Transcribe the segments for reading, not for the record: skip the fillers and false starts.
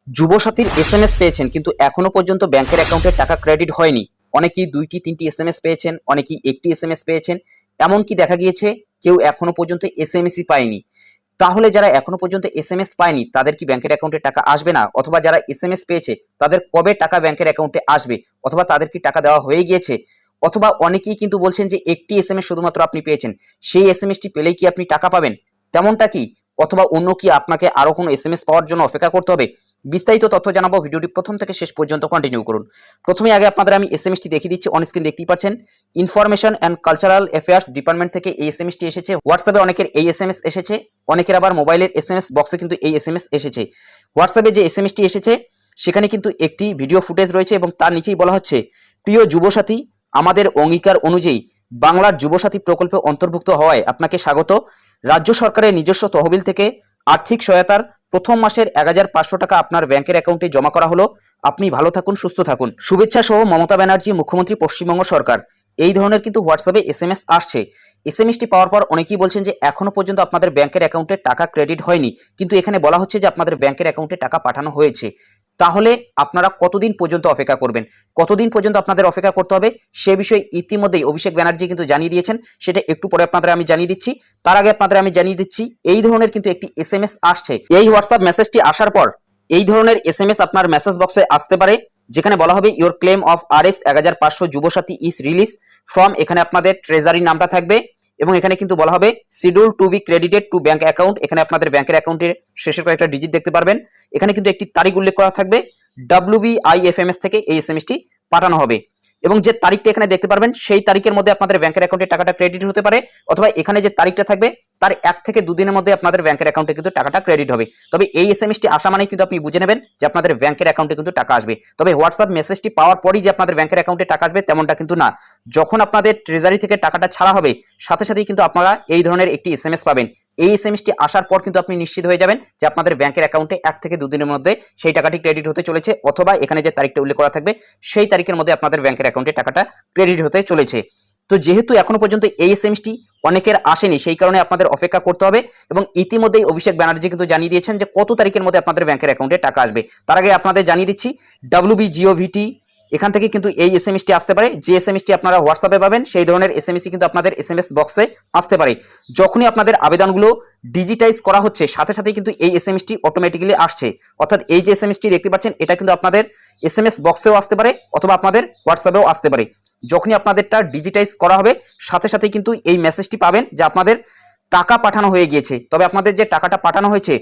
যুবসাথীর SMS পেয়েছেন কিন্তু এখনো পর্যন্ত ব্যাংকের অ্যাকাউন্টে টাকা ক্রেডিট হয়নি। অনেকেই ২টি ৩টি এসএমএস পেয়েছেন, অনেকেই একটি এসএমএস পেয়েছেন। এমনকি দেখা গিয়েছে কেউ এখনো পর্যন্ত এসএমএসই পায়নি। তাহলে যারা এখনো পর্যন্ত এসএমএস পায়নি তাদের কি ব্যাংকের অ্যাকাউন্টে টাকা আসবে না? অথবা যারা এসএমএস পেয়েছে তাদের কবে টাকা ব্যাংকের অ্যাকাউন্টে আসবে? অথবা তাদের কি টাকা দেওয়া হয়ে গিয়েছে? অথবা অনেকেই কিন্তু বলছেন যে একটি এসএমএস শুধুমাত্র আপনি পেয়েছেন, সেই এসএমএসটি পেলেই কি আপনি টাকা পাবেন? তেমনটা কি? অথবা অন্য কি আপনাকে আরো কোনো এসএমএস পাওয়ার জন্য অপেক্ষা করতে হবে? বিস্তারিত তথ্য জানাবো, ভিডিওটি প্রথম থেকে শেষ পর্যন্ত কন্টিনিউ করুন। প্রথমে আগে আপনাদের আমি এসএমএসটি দেখিয়ে দিচ্ছি, অন স্ক্রিন দেখতেই পাচ্ছেন। Information and cultural affairs department থেকে এই এসএমএসটি এসেছে। হোয়াটসঅ্যাপে অনেকের এই এসএমএস এসেছে, অনেকের আবার মোবাইলের এসএমএস বক্সে কিন্তু এই এসএমএস এসেছে। হোয়াটসঅ্যাপে যে এসএমএসটি এসেছে সেখানে কিন্তু একটি ভিডিও ফুটেজ রয়েছে এবং তার নিচেই বলা হচ্ছে, প্রিয় যুবসাথী, আমাদের অঙ্গীকার অনুযায়ী বাংলার যুবসাথী প্রকল্পে অন্তর্ভুক্ত হওয়ায় আপনাকে স্বাগত। রাজ্য সরকারের নিজস্ব তহবিল থেকে আর্থিক সহায়তার প্রথম মাসের ১,৫০০ টাকা আপনার ব্যাংকের অ্যাকাউন্টে জমা করা হলো। আপনি ভালো থাকুন, সুস্থ থাকুন। শুভেচ্ছা সহ মমতা ব্যানার্জি, মুখ্যমন্ত্রী, পশ্চিমবঙ্গ সরকার। এই ধরনের কিন্তু হোয়াটসঅ্যাপে এসএমএস আসছে। এসএমএসটি পাওয়ার পর অনেকেই বলছেন যে এখনো পর্যন্ত আপনাদের ব্যাংকের অ্যাকাউন্টে টাকা ক্রেডিট হয়নি, কিন্তু এখানে বলা হচ্ছে যে আপনাদের ব্যাংকের অ্যাকাউন্টে টাকা পাঠানো হয়েছে। তাহলে আপনারা কতদিন পর্যন্ত অপেক্ষা করবেন? কতদিন পর্যন্ত আপনাদের অপেক্ষা করতে হবে সে বিষয়ে ইতিমধ্যেই অভিষেক ব্যানার্জি কিন্তু জানিয়ে দিয়েছেন। সেটা একটু পরে আপনাদের আমি জানিয়ে দিচ্ছি। তার আগে আপনাদের আমি জানিয়ে দিচ্ছি, এই ধরনের কিন্তু একটি এসএমএস আসছে। এই হোয়াটসঅ্যাপ মেসেজটি আসার পর এই ধরনের এসএমএস আপনার মেসেজ বক্সে আসতে পারে, যেখানে বলা হবে your claim of RS ১,৫০০ Yuvasathi is release from. এখানে আপনাদের ট্রেজারি নামটা থাকবে এবং এখানে কিন্তু বলা হবে schedule to be credited to bank account. এখানে আপনাদের ব্যাংকের অ্যাকাউন্টের শেষের কয়েকটা ডিজিট দেখতে পারবেন। এখানে কিন্তু একটি তারিখ উল্লেখ করা থাকবে। WBIFMS থেকে এই এসএমএসটি পাঠানো হবে এবং যে তারিখটা এখানে দেখতে পারবেন সেই তারিখের মধ্যে আপনাদের ব্যাংকের অ্যাকাউন্টে টাকাটা ক্রেডিট হতে পারে, অথবা এখানে যে তারিখটা থাকবে তার 1 থেকে 2 দিনের মধ্যে আপনাদের ব্যাংকের অ্যাকাউন্টে কিন্তু টাকাটা ক্রেডিট হবে। তবে এই এসএমএসটি আসা মানেই কিন্তু আপনি বুঝে নেবেন যে আপনাদের ব্যাংকের অ্যাকাউন্টে কিন্তু টাকা আসবে। তবে হোয়াটসঅ্যাপ মেসেজটি পাওয়ার পরই যে আপনাদের ব্যাংকের অ্যাকাউন্টে টাকা আসবে তেমনটা কিন্তু না। যখন আপনাদের ট্রেজারি থেকে টাকাটা ছাড়া হবে সাথে সাথেই কিন্তু আপনারা এই ধরনের একটি এসএমএস পাবেন। এই এসএমএসটি আসার পর কিন্তু আপনি নিশ্চিত হয়ে যাবেন যে আপনাদের ব্যাংকের অ্যাকাউন্টে 1 থেকে 2 দিনের মধ্যে সেই টাকাটি ক্রেডিট হতে চলেছে, অথবা এখানে যে তারিখটা উল্লেখ করা থাকবে সেই তারিখের মধ্যে আপনাদের ব্যাংকের অ্যাকাউন্টে টাকাটা ক্রেডিট হতে চলেছে। তো যেহেতু এখনো পর্যন্ত এই এসএমএসটি অনেকের আসেনি, সেই কারণে আপনাদের অপেক্ষা করতে হবে এবং ইতিমধ্যেই অভিষেক ব্যানার্জি কিন্তু জানিয়ে দিয়েছেন যে কত তারিখের মধ্যে আপনাদের ব্যাংকের অ্যাকাউন্টে টাকা আসবে। তার আগে আপনাদের জানিয়ে দিচ্ছি, WBGOVT এখান থেকে কিন্তু এই এসএমএসটি আসতে পারে। যে এসএমএসটি আপনারা হোয়াটসঅ্যাপে পাবেন সেই ধরনের এসএমএসই কিন্তু আপনাদের এসএমএস বক্সে আসতে পারে। যখনই আপনাদের আবেদনগুলো ডিজিটাইজ করা হচ্ছে সাথে সাথে কিন্তু এই এসএমএসটি অটোমেটিক্যালি আসছে। অর্থাৎ এই যে এসএমএসটি দেখতে পাচ্ছেন এটা কিন্তু আপনাদের এসএমএস বক্সেও আসতে পারে অথবা আপনাদের হোয়াটসঅ্যাপেও আসতে পারে। যখনই আপনাদেরটা ডিজিটাইজ করা হবে সাথে সাথে কিন্তু এই মেসেজটি পাবেন যে আপনাদের টাকা পাঠানো হয়ে গিয়েছে। তবে আপনাদের যে টাকাটা পাঠানো হয়েছে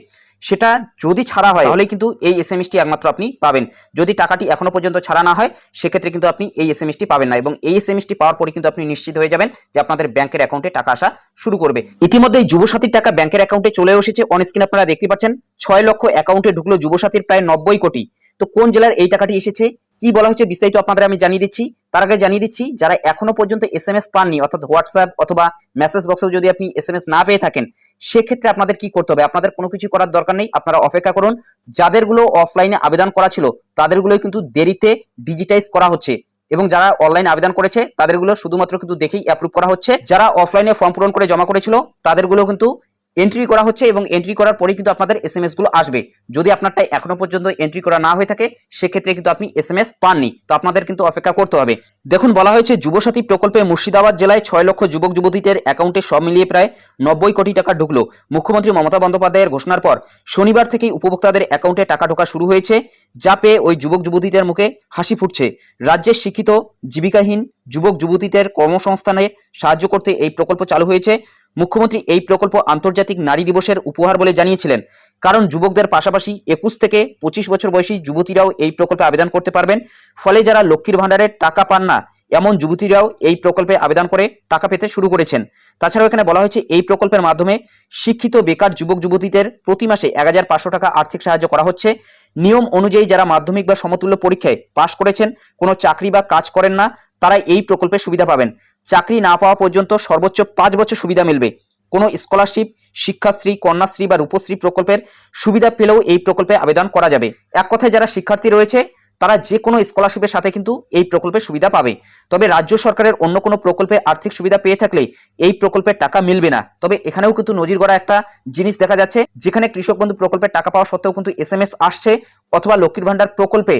সেটা যদি ছাড়া হয় তাহলে কিন্তু এই এসএমএসটি একমাত্র আপনি পাবেন। যদি টাকাটি এখনো পর্যন্ত ছাড়া না হয় সেক্ষেত্রে কিন্তু আপনি এই এসএমএসটি পাবেন না, এবং এই এসএমএসটি পাওয়ার পরে কিন্তু আপনি নিশ্চিত হয়ে যাবেন যে আপনাদের ব্যাংকের অ্যাকাউন্টে টাকা আসা শুরু করবে। ইতিমধ্যেই যুবসাথীর টাকা ব্যাংকের অ্যাকাউন্টে চলে এসেছে। অন স্ক্রিন আপনারা দেখতে পাচ্ছেন 6 লক্ষ অ্যাকাউন্টে ঢুকলো যুবসাথীর প্রায় 90 কোটি। তো কোন জেলার এই টাকাটি এসেছে, কি বলা হচ্ছে বিস্তারিত আপনাদের আমি জানিয়ে দিচ্ছি। তার আগে জানিয়ে দিচ্ছি, যারা এখনো পর্যন্ত এসএমএস পাননি অর্থাৎ হোয়াটসঅ্যাপ অথবা মেসেজ বক্সেও যদি আপনি এসএমএস না পেয়ে থাকেন সেক্ষেত্রে আপনাদের কি করতে হবে? আপনাদের কোনো কিছু করার দরকার নেই, আপনারা অপেক্ষা করুন। যাদেরগুলো অফলাইনে আবেদন করা ছিল তাদেরগুলোই কিন্তু দেরিতে ডিজিটাইজ করা হচ্ছে এবং যারা অনলাইনে আবেদন করেছে তাদেরগুলো শুধুমাত্র কিন্তু দেখেই অ্যাপ্রুভ করা হচ্ছে। যারা অফলাইনে ফর্ম পূরণ করে জমা করেছিল তাদেরগুলো কিন্তু এন্ট্রি করা হচ্ছে এবং এন্ট্রি করার পরেই কিন্তু আপনাদের এসএমএস গুলো আসবে। যদি আপনারটা এখনো পর্যন্ত এন্ট্রি করা না হয়ে থাকে সেক্ষেত্রে কিন্তু আপনি এসএমএস পাননি, তো আপনাদের কিন্তু অপেক্ষা করতে হবে। দেখুন, বলা হয়েছে যুবসাথী প্রকল্পে মুর্শিদাবাদ জেলায় 6 লক্ষ যুবক যুবতীদের অ্যাকাউন্টে সব মিলিয়ে প্রায় 90 কোটি টাকা ঢুকলো। মুখ্যমন্ত্রী মমতা বন্দ্যোপাধ্যায়ের ঘোষণার পর শনিবার থেকেই উপভোক্তাদের অ্যাকাউন্টে টাকা ঢোকা শুরু হয়েছে, যা পেয়ে ওই যুবক যুবতীদের মুখে হাসি ফুটছে। রাজ্যের শিক্ষিত জীবিকাহীন যুবক যুবতীদের কর্মসংস্থানে সাহায্য করতে এই প্রকল্প চালু হয়েছে। মুখ্যমন্ত্রী এই প্রকল্প আন্তর্জাতিক নারী দিবসের উপহার বলে জানিয়েছিলেন, কারণ যুবকদের পাশাপাশি 21 থেকে 25 বছর বয়সী যুবতীরাও এই প্রকল্পে আবেদন করতে পারবেন। ফলে যারা লক্ষ্মীর ভাণ্ডারের টাকা পান না এমন যুবতীরাও এই প্রকল্পে আবেদন করে টাকা পেতে শুরু করেছেন। তাছাড়াও এখানে বলা হয়েছে এই প্রকল্পের মাধ্যমে শিক্ষিত বেকার যুবক যুবতীদের প্রতি মাসে ১,৫০০ টাকা আর্থিক সাহায্য করা হচ্ছে। নিয়ম অনুযায়ী যারা মাধ্যমিক বা সমতুল্য পরীক্ষায় পাশ করেছেন, কোনো চাকরি বা কাজ করেন না, তারা এই প্রকল্পের সুবিধা পাবেন। চাকরি না পাওয়া পর্যন্ত সর্বোচ্চ 5 বছর সুবিধা মিলবে। কোনো স্কলারশিপ, শিক্ষাশ্রী, কন্যাশ্রী বা রূপশ্রী প্রকল্পের সুবিধা পেলেও এই প্রকল্পে আবেদন করা যাবে। এক কথায় যারা শিক্ষার্থী রয়েছে তারা যে কোনো স্কলারশিপের সাথে কিন্তু এই প্রকল্পের সুবিধা পাবে। তবে রাজ্য সরকারের অন্য কোনো প্রকল্পে আর্থিক সুবিধা পেয়ে থাকলে এই প্রকল্পের টাকা মিলবে না। তবে এখানেও কিন্তু নজির গড়া একটা জিনিস দেখা যাচ্ছে, যেখানে কৃষক বন্ধু প্রকল্পের টাকা পাওয়া সত্ত্বেও কিন্তু এসএমএস আসছে, অথবা লক্ষ্মীর ভান্ডার প্রকল্পে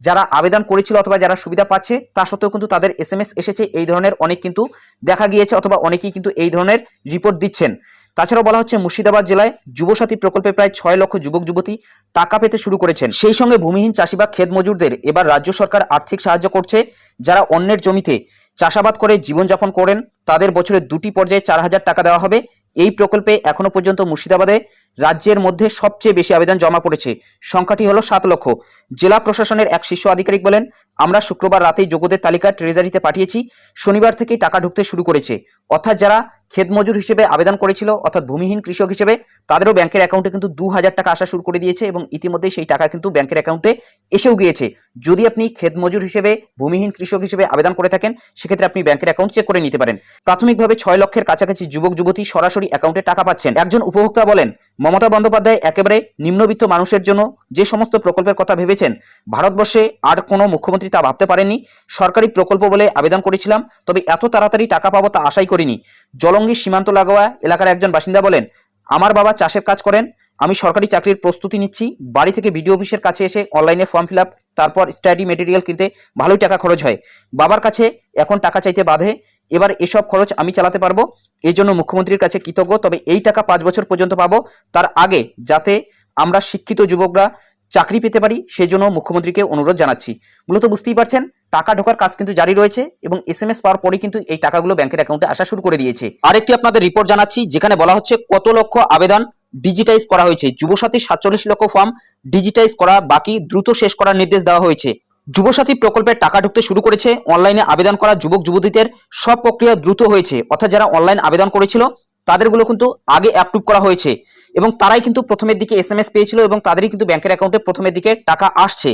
যারা আবেদন করেছিল অথবা যারা সুবিধা পাচ্ছে তা সত্ত্বেও কিন্তু তাদের এসএমএস এসেছে, এই ধরনের অনেক কিন্তু দেখা গিয়েছে অথবা অনেকেই কিন্তু এই ধরনের রিপোর্ট দিচ্ছেন। তাছাড়াও বলা হচ্ছে মুর্শিদাবাদ জেলায় যুবসাথী প্রকল্পে প্রায় 6 লক্ষ যুবক যুবতী টাকা পেতে শুরু করেছেন। সেই সঙ্গে ভূমিহীন চাষি বা ক্ষেত মজুরদের এবার রাজ্য সরকার আর্থিক সাহায্য করছে। যারা অন্যের জমিতে চাষাবাদ করে জীবনযাপন করেন তাদের বছরে 2টি পর্যায়ে 4,000 টাকা দেওয়া হবে। এই প্রকল্পে এখনো পর্যন্ত মুর্শিদাবাদে রাজ্যের মধ্যে সবচেয়ে বেশি আবেদন জমা পড়েছে, সংখ্যাটি হলো 7 লক্ষ। জেলা প্রশাসনের এক শীর্ষ আধিকারিক বলেন, আমরা শুক্রবার রাতেই যোগ্যদের তালিকা ট্রেজারিতে পাঠিয়েছি, শনিবার থেকেই টাকা ঢুকতে শুরু করেছে। অর্থাৎ যারা ক্ষেত মজুর হিসেবে আবেদন করেছিল অর্থাৎ ভূমিহীন কৃষক হিসেবে তাদেরও ব্যাংকের অ্যাকাউন্টে কিন্তু 2,000 টাকা আসা শুরু করে দিয়েছে এবং ইতিমধ্যেই সেই টাকা কিন্তু ব্যাংকের অ্যাকাউন্টে এসেও গিয়েছে। যদি আপনি ক্ষেত মজুর হিসেবে ভূমিহীন কৃষক হিসেবে আবেদন করে থাকেন সেক্ষেত্রে আপনি ব্যাংকের অ্যাকাউন্ট চেক করে নিতে পারেন। প্রাথমিকভাবে 6 লক্ষের কাছাকাছি যুবক যুবতী সরাসরি অ্যাকাউন্টে টাকা পাচ্ছেন। একজন উপভোক্তা বলেন, মমতা বন্দ্যোপাধ্যায় একেবারে নিম্নবিত্ত মানুষের জন্য যে সমস্ত প্রকল্পের কথা ভেবেছেন ভারতবর্ষে আর কোনো মুখ্যমন্ত্রী তা ভাবতে পারেননি। সরকারি প্রকল্প বলে আবেদন করেছিলাম, তবে এত তাড়াতাড়ি টাকা পাবো তা আশাই করিনি। জলঙ্গি সীমান্ত লাগোয়া এলাকার একজন বাসিন্দা বলেন, আমার বাবা চাষের কাজ করেন, আমি সরকারি চাকরির প্রস্তুতি নিচ্ছি, বাড়ি থেকে বিডিও অফিসের কাছে এসে অনলাইনে ফর্ম ফিল আপ তারপর স্টাডি মেটেরিয়াল কিনতে ভালোই টাকা খরচ হয়। বাবার কাছে এখন টাকা চাইতে বাধে, এবার এসব খরচ আমি চালাতে পারবো, এই জন্য মুখ্যমন্ত্রীর কাছে কৃতজ্ঞ। তবে এই টাকা 5 বছর পর্যন্ত পাবো, তার আগে যাতে আমরা শিক্ষিত যুবকরা চাকরি পেতে পারি সেই জন্য মুখ্যমন্ত্রীকে অনুরোধ জানাচ্ছি। মূলত বুঝতেই পারছেন টাকা ঢোকার কাজ কিন্তু জারি রয়েছে এবং এসএমএস পাওয়ার পরেই কিন্তু এই টাকাগুলো ব্যাংকের অ্যাকাউন্টে আসা শুরু করে দিয়েছে। আরেকটি আপনাদের রিপোর্ট জানাচ্ছি যেখানে বলা হচ্ছে কত লক্ষ আবেদন ডিজিটাইজ করা হয়েছে। যুবসাথী 47 লক্ষ ফর্ম ডিজিটাইজ করা বাকি, দ্রুত শেষ করার নির্দেশ দেওয়া হয়েছে। যুবসাথী প্রকল্পের টাকা ঢুকতে শুরু করেছে। অনলাইনে আবেদন করা যুবক যুবতীদের সব প্রক্রিয়া দ্রুত হয়েছে, অর্থাৎ যারা অনলাইন আবেদন করেছিল তাদেরগুলো কিন্তু আগে অ্যাপ্রুভ করা হয়েছে এবং তারাই কিন্তু প্রথমের দিকে এসএমএস পেয়েছিল এবং তাদেরই কিন্তু ব্যাংকের অ্যাকাউন্টে প্রথমের দিকে টাকা আসছে।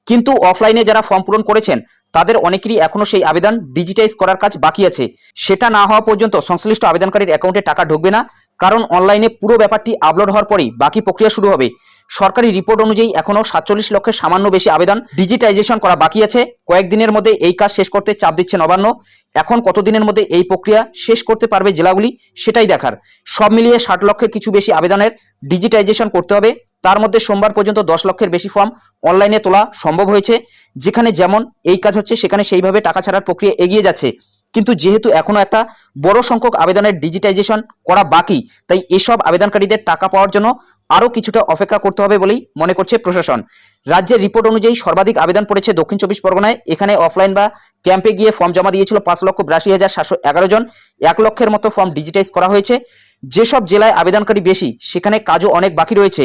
কিন্তু অফলাইনে যারা ফর্ম পূরণ করেছেন তাদের অনেকেরই এখনো সেই আবেদন ডিজিটাইজ করার কাজ বাকি আছে। সেটা না হওয়া পর্যন্ত সংশ্লিষ্ট আবেদনকারীর অ্যাকাউন্টে টাকা ঢুকবে না, কারণ অনলাইনে পুরো ব্যাপারটি আপলোড হওয়ার পরেই বাকি প্রক্রিয়া শুরু হবে। সরকারি রিপোর্ট অনুযায়ী এখনো 47 লক্ষের সামান্য বেশি আবেদন ডিজিটাইজেশন করা বাকি আছে। কয়েকদিনের মধ্যে এই কাজ শেষ করতে চাপ দিচ্ছে নবান্ন। এখন কতদিনের মধ্যে এই প্রক্রিয়া শেষ করতে পারবে জেলাগুলি সেটাই দেখার। সব মিলিয়ে 60 লক্ষের কিছু বেশি আবেদনের ডিজিটাইজেশন করতে হবে। তার মধ্যে সোমবার পর্যন্ত 10 লক্ষের বেশি ফর্ম অনলাইনে তোলা সম্ভব হয়েছে। যেখানে যেমন এই কাজ হচ্ছে সেখানে সেইভাবে টাকা ছাড়ার প্রক্রিয়া এগিয়ে যাচ্ছে। কিন্তু যেহেতু এখনো একটা বড় সংখ্যক আবেদনের ডিজিটাইজেশন করা বাকি, তাই এসব আবেদনকারীদের টাকা পাওয়ার জন্য আরও কিছুটা অপেক্ষা করতে হবে বলেই মনে করছে প্রশাসন। রাজ্যের রিপোর্ট অনুযায়ী সর্বাধিক আবেদন পড়েছে দক্ষিণ 24 পরগনায়। এখানে অফলাইন বা ক্যাম্পে গিয়ে ফর্ম জমা দিয়েছিল 5,82,711 জন। 1 লক্ষের মতো ফর্ম ডিজিটাইজ করা হয়েছে। যেসব জেলায় আবেদনকারী বেশি সেখানে কাজও অনেক বাকি রয়েছে।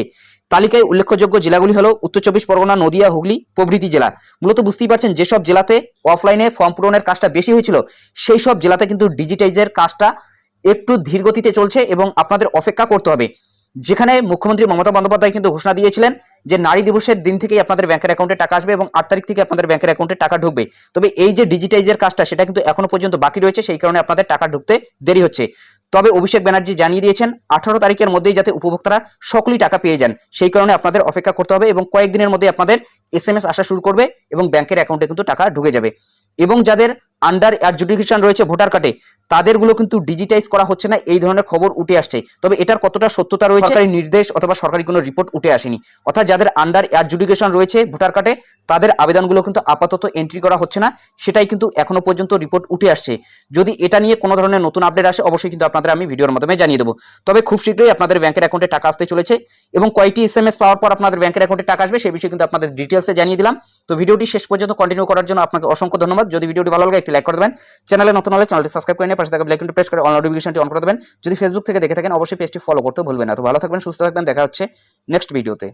তালিকায় উল্লেখযোগ্য জেলাগুলি হলো উত্তর 24 পরগনা, নদিয়া, হুগলি প্রভৃতি জেলা। মূলত বুঝতেই পারছেন যেসব জেলাতে অফলাইনে ফর্ম পূরণের কাজটা বেশি হয়েছিল সেই সব জেলাতে কিন্তু ডিজিটাইজের কাজটা একটু ধীরগতিতে চলছে এবং আপনাদের অপেক্ষা করতে হবে। যেখানে মুখ্যমন্ত্রী মমতা বন্দ্যোপাধ্যায় কিন্তু ঘোষণা দিয়েছিলেন যে নারী দিবসের দিন থেকেই আপনাদের ব্যাংকের অ্যাকাউন্টে টাকা আসবে এবং 8 তারিখ থেকে আপনাদের ব্যাংকের অ্যাকাউন্টে টাকা ঢুকবে। তবে এই যে ডিজিটাইজের কাজটা সেটা কিন্তু এখনো পর্যন্ত বাকি রয়েছে, সেই কারণে আপনাদের টাকা ঢুকতে দেরি হচ্ছে। তবে অভিষেক ব্যানার্জি জানিয়ে দিয়েছেন 18 তারিখের মধ্যেই যাতে উপভোক্তারা সকলেই টাকা পেয়ে যান, সেই কারণে আপনাদের অপেক্ষা করতে হবে এবং কয়েকদিনের মধ্যে আপনাদের এসএমএস আসা শুরু করবে এবং ব্যাংকের অ্যাকাউন্টে কিন্তু টাকা ঢুকে যাবে। এবং যাদের আন্ডার অ্যাডজুডিকেশন রয়েছে ভোটার কার্ডে তাদেরগুলো কিন্তু ডিজিটাইজ করা হচ্ছে না, এই ধরনের খবর উঠে আসছে। তবে এটার কতটা সত্যতা রয়েছে সরকারি নির্দেশ অথবা সরকারি কোনো রিপোর্ট উঠে আসেনি। অর্থাৎ যাদের আন্ডার অ্যাডজুডিকেশন রয়েছে ভোটার কার্ডে তাদের আবেদনগুলো কিন্তু আপাতত এন্ট্রি করা হচ্ছে না, সেটাই কিন্তু এখনো পর্যন্ত রিপোর্ট উঠে আসছে। যদি এটা নিয়ে কোনো ধরনের নতুন আপডেট আসে অবশ্যই কিন্তু আপনাদের আমি ভিডিওর মাধ্যমে জানিয়ে দেবো। তবে খুব শীঘ্রই আপনাদের ব্যাংকের অ্যাকাউন্টে টাকা আসতে চলেছে এবং কয়টি এসএমএস পাওয়ার পর আপনাদের ব্যাংকের অ্যাকাউন্টে টাকা আসবে সেই বিষয়ে কিন্তু আপনাদের ডিটেলসে জানিয়ে দিলাম। তো ভিডিওটি শেষ পর্যন্ত কন্টিনিউ করার জন্য আপনাকে অসংখ্য ধন্যবাদ। যদি ভিডিওটি ভালো লাগে একটি লাইক করে দেবেন, চ্যানেলে নতুন হলে চ্যানেলটি সাবস্ক্রাইব করে নিয়ে পাশে থাকা বেল আইকনটি প্রেস করে অল নোটিফিকেশনটি অন করে দেবেন। যদি ফেসবুক থেকে দেখে থাকেন অবশ্যই পেজটি ফলো করতে ভুলবেন না। তো ভালো থাকবেন, সুস্থ থাকবেন, দেখা হচ্ছে নেক্সট ভিডিওতে।